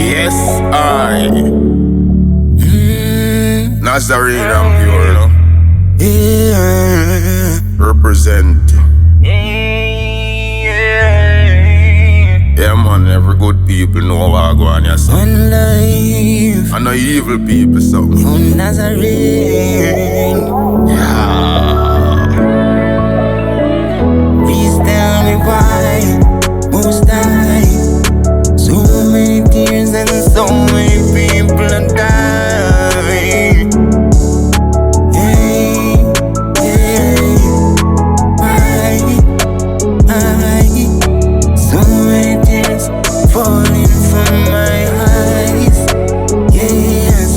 Yes, I. Nazareen, I'm pure, you know. Yeah. Represent. Yeah, man, every good people know what I go on here, so. One life. I know evil people, so. Oh, Nazareen. Yeah. Please tell me why. Most I. So many tears and so many people are dying. Hey, hey, why? So many tears falling from my eyes. Yes.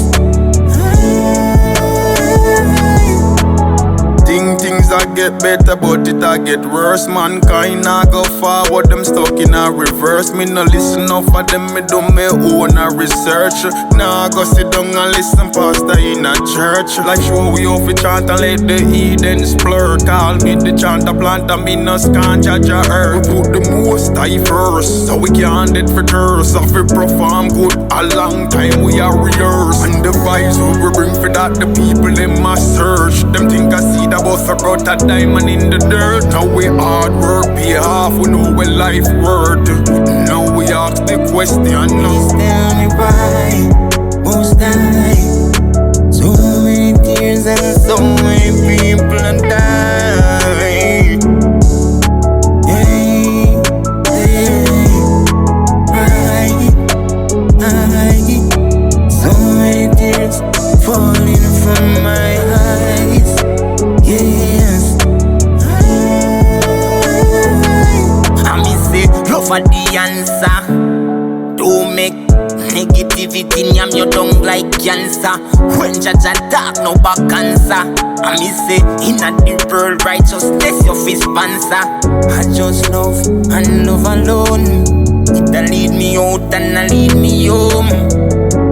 Things I get better, but it I get worse. Mankind I go forward, them stuck in a reverse. Me no listen up for them, me do me own a research. Nah, go sit down and listen pastor in a church. Like show we off a chant and let the Eden splur. Call me the chant a plant and me no scan judge a earth. We put the most high first, so we can't dead for curse. If we perform good a long time we are rehearse. And the vibes we bring for that the people them must search. Them think I see the bus about a diamond in the dirt. Now we hard work pay off, we know what life worth. Now we ask the question. Please tell me why. Most I. So many tears and so many people are dying. Hey, hey, why? So many tears falling from my eyes. Yes. I me say love for the answer. Don't make negativity yam your tongue like cancer. When Jaja dark no back cancer. I me say in a the world righteousness your fist sponsor. I just love and love alone. It'll lead me out and I lead me home.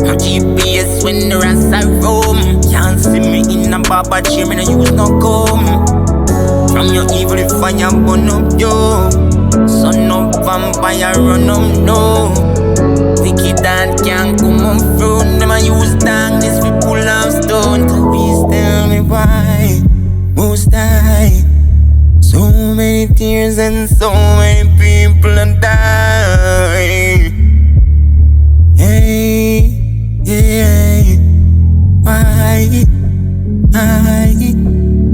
No GPS when the rest I roam. Can't see me in a barber chair, me no use no comb. From your evil fire burn up yo. Son of vampire run up no. Wicked and can't come on through. Them a use darkness, we pull out stone. Please tell me why. Most I. So many tears and so many people are dying. Hey, hey, why?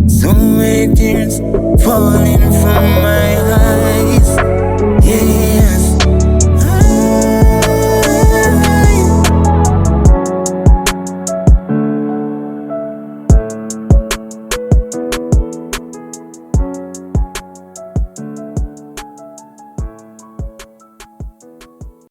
So many tears falling from my eyes.